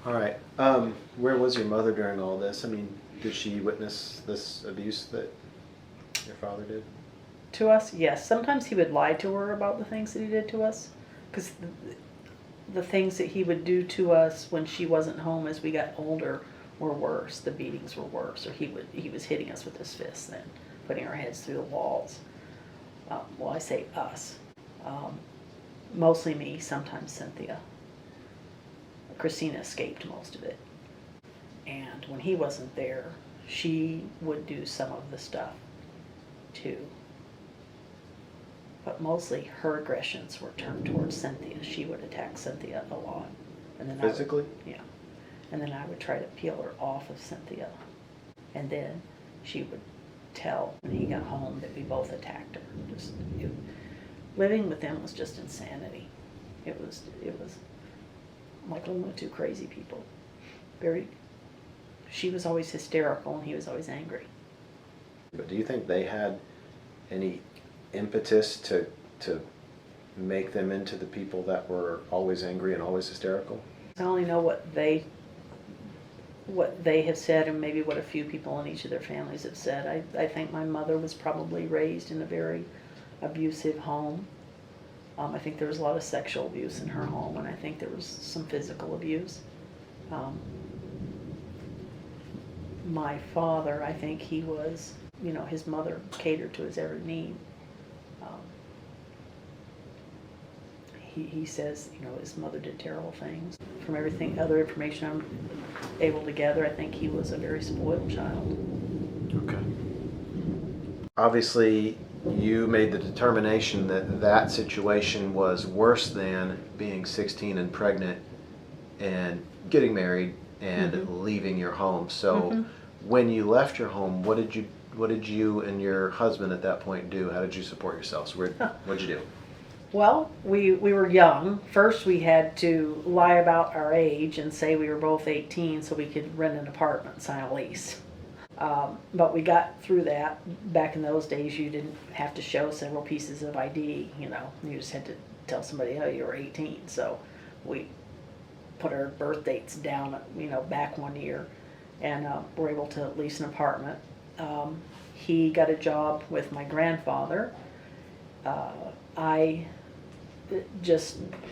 All right. Where was your mother during all this? I mean, did she witness this abuse that your father did? To us, yes. Sometimes he would lie to her about the things that he did to us, because the things that he would do to us when she wasn't home as we got older were worse. The beatings were worse, or he was hitting us with his fists then, putting our heads through the walls. Well, I say us. Mostly me, sometimes Cynthia. Christina escaped most of it. And when he wasn't there, she would do some of the stuff too. But mostly her aggressions were turned towards Cynthia. She would attack Cynthia a lot. And then Physically? Yeah. And then I would try to peel her off of Cynthia. And then she would tell when he got home that we both attacked her. Living with them was just insanity. It was like living with two crazy people. She was always hysterical and he was always angry. But do you think they had any impetus to make them into the people that were always angry and always hysterical? I only know what they have said, and maybe what a few people in each of their families have said. I think my mother was probably raised in a very abusive home. I think there was a lot of sexual abuse in her home, and I think there was some physical abuse. My father, I think he was, his mother catered to his every need. He says, his mother did terrible things. From everything, other information I'm able to gather, I think he was a very spoiled child. Okay. Obviously, you made the determination that that situation was worse than being 16 and pregnant and getting married and leaving your home. So when you left your home, what did you and your husband at that point do? How did you support yourselves? What did you do? Well, we were young. First, we had to lie about our age and say we were both 18 so we could rent an apartment, sign a lease. But we got through that. Back in those days, you didn't have to show several pieces of ID, you just had to tell somebody, oh, you were 18. So we put our birth dates down, back 1 year, and were able to lease an apartment. He got a job with my grandfather.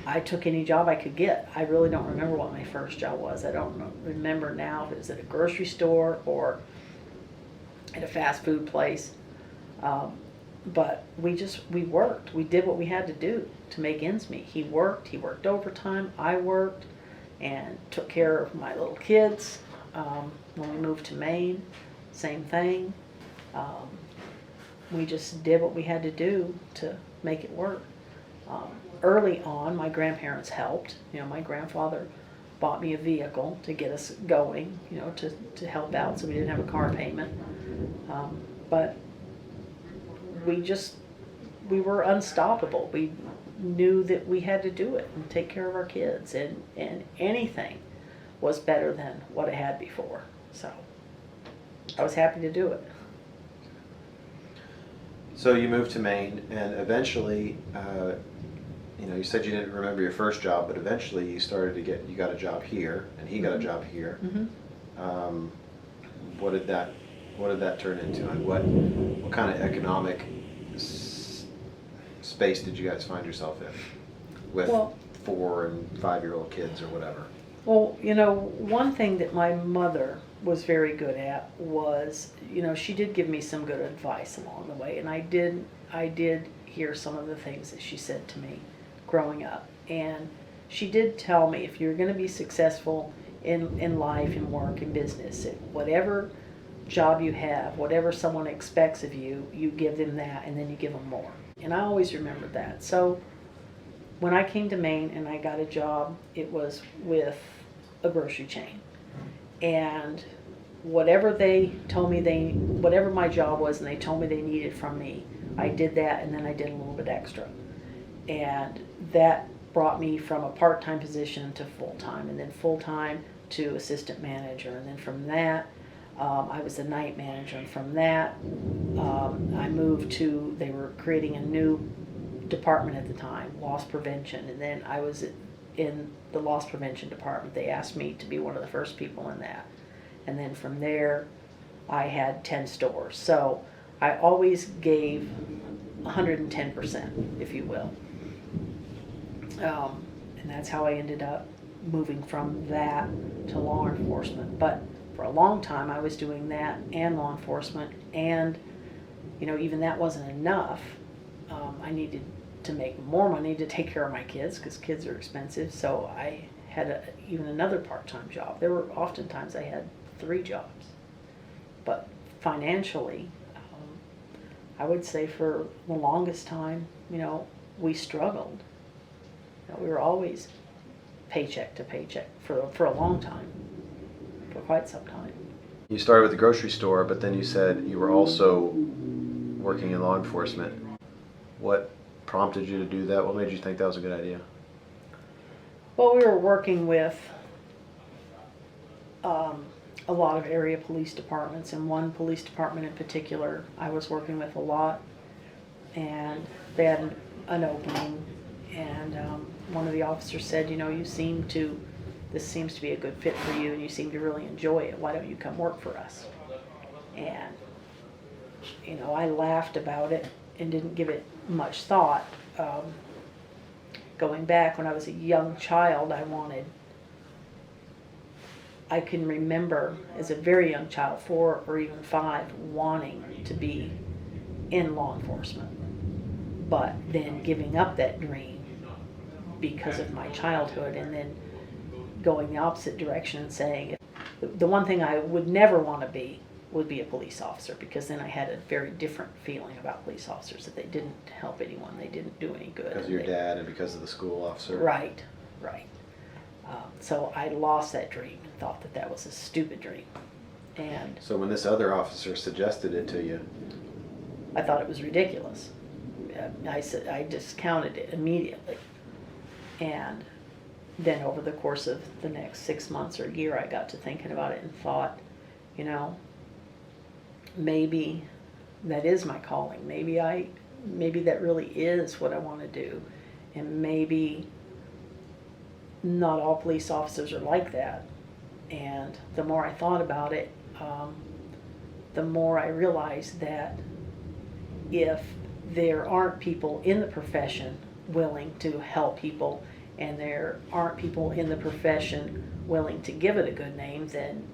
I took any job I could get. I really don't remember what my first job was. I don't remember now if it was at a grocery store or at a fast food place. But we worked. We did what we had to do to make ends meet. He worked overtime. I worked and took care of my little kids. When we moved to Maine, same thing. We just did what we had to do to make it work. Early on, my grandparents helped. My grandfather bought me a vehicle to get us going, to help out so we didn't have a car payment. But we were unstoppable. We knew that we had to do it and take care of our kids, and anything was better than what I had before. So I was happy to do it. So you moved to Maine, and eventually, you said you didn't remember your first job, but eventually you got a job here, and he got a job here. What did that turn into, and what kind of economic space did you guys find yourself in with 4 and 5-year-old kids or whatever? Well, one thing that my mother was very good at was, she did give me some good advice along the way, and I did hear some of the things that she said to me growing up. And she did tell me, if you're going to be successful in life and work and business, whatever job you have, whatever someone expects of you, you give them that, and then you give them more. And I always remembered that. So when I came to Maine and I got a job, it was with a grocery chain. And whatever whatever my job was and they told me they needed from me, I did that, and then I did a little bit extra. And that brought me from a part-time position to full-time, and then full-time to assistant manager. And then from that, I was the night manager. And from that, I moved they were creating a new department at the time, loss prevention. And then I was in the loss prevention department. They asked me to be one of the first people in that. And then from there, I had 10 stores. So I always gave 110%, if you will. And that's how I ended up moving from that to law enforcement. But for a long time, I was doing that and law enforcement, and even that wasn't enough. I needed to make more money to take care of my kids because kids are expensive. So I had even another part-time job. There were oftentimes I had 3 jobs. But financially, I would say for the longest time, we struggled. We were always paycheck to paycheck for a long time, for quite some time. You started with the grocery store, but then you said you were also working in law enforcement. What prompted you to do that? What made you think that was a good idea? Well, we were working with a lot of area police departments, and one police department in particular I was working with a lot, and they had an opening, and one of the officers said, this seems to be a good fit for you, and you seem to really enjoy it. Why don't you come work for us? And I laughed about it and didn't give it much thought. Going back when I was a young child, I can remember as a very young child, 4 or even 5, wanting to be in law enforcement, but then giving up that dream because of my childhood, and then going the opposite direction and saying the one thing I would never want to be would be a police officer, because then I had a very different feeling about police officers, that they didn't help anyone, they didn't do any good. Because of your dad and because of the school officer? Right. So I lost that dream and thought that was a stupid dream. And so when this other officer suggested it to you, I thought it was ridiculous. I discounted it immediately. And then over the course of the next 6 months or a year, I got to thinking about it and thought, maybe that is my calling. Maybe that really is what I want to do. And maybe not all police officers are like that. And the more I thought about it, the more I realized that if there aren't people in the profession willing to help people, and there aren't people in the profession willing to give it a good name, then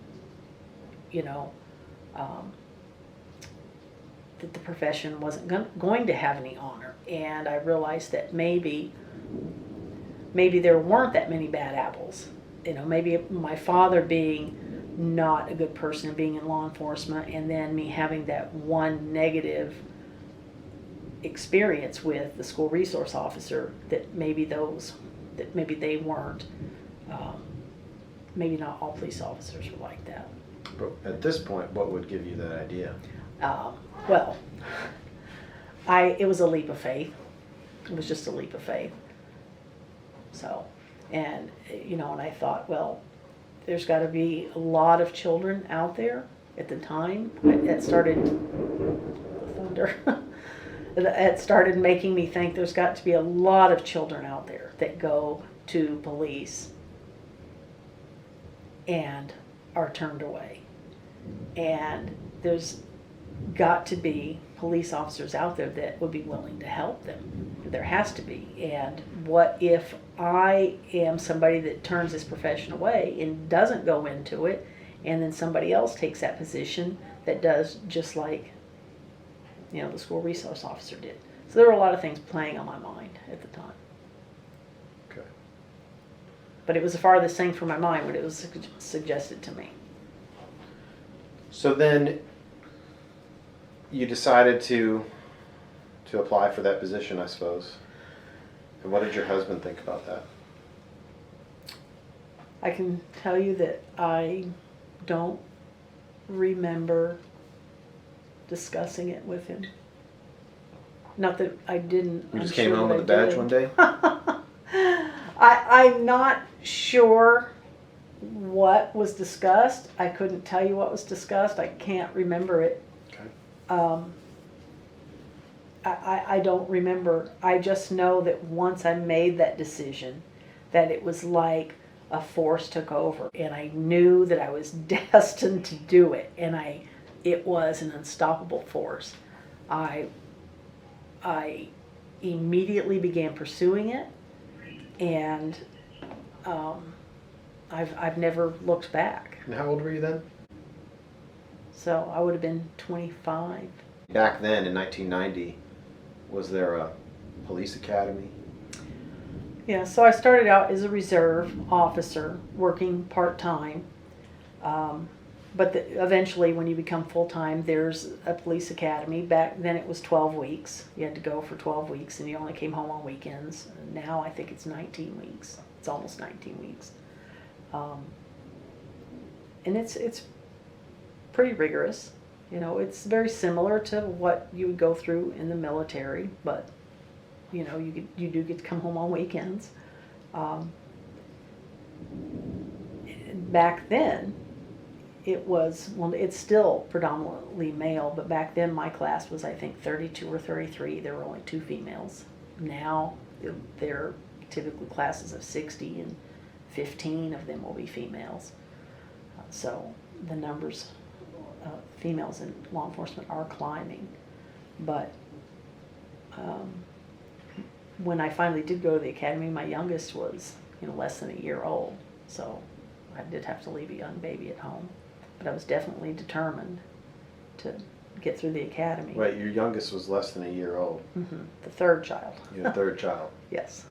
that the profession wasn't going to have any honor. And I realized that maybe there weren't that many bad apples. Maybe my father being not a good person and being in law enforcement, and then me having that one negative experience with the school resource officer, that maybe they weren't. Maybe not all police officers were like that. But at this point, what would give you that idea? Well, it was a leap of faith. It was just a leap of faith. So, and I thought, well, there's got to be a lot of children out there at the time. It started, the thunder, it started making me think there's got to be a lot of children out there that go to police and are turned away. And there's got to be police officers out there that would be willing to help them. There has to be. And what if I am somebody that turns this profession away and doesn't go into it, and then somebody else takes that position that does just like the school resource officer did. So there were a lot of things playing on my mind at the time. Okay. But it was the farthest thing from my mind when it was suggested to me. So then you decided to apply for that position, I suppose. And what did your husband think about that? I can tell you that I don't remember discussing it with him. Not that I didn't. You just came home with a badge one day? I'm not sure what was discussed. I couldn't tell you what was discussed. I can't remember it. Okay. I don't remember. I just know that once I made that decision, that it was like a force took over, and I knew that I was destined to do it, and it was an unstoppable force. I immediately began pursuing it, and I've never looked back. And how old were you then? So I would have been 25. Back then in 1990, was there a police academy? Yeah, so I started out as a reserve officer, working part-time. But eventually, when you become full-time, there's a police academy. Back then it was 12 weeks. You had to go for 12 weeks, and you only came home on weekends. Now I think it's 19 weeks. It's almost 19 weeks. And it's pretty rigorous. You know, it's very similar to what you would go through in the military, but you know, you do get to come home on weekends. Back then, it's still predominantly male, but back then my class was, I think, 32 or 33. There were only 2 females. Now they're typically classes of 60, and 15 of them will be females. So the numbers females in law enforcement are climbing. But when I finally did go to the academy, my youngest was, you know, less than a year old. So I did have to leave a young baby at home. But I was definitely determined to get through the academy. Wait, your youngest was less than a year old. The third child. Your third child. Yes.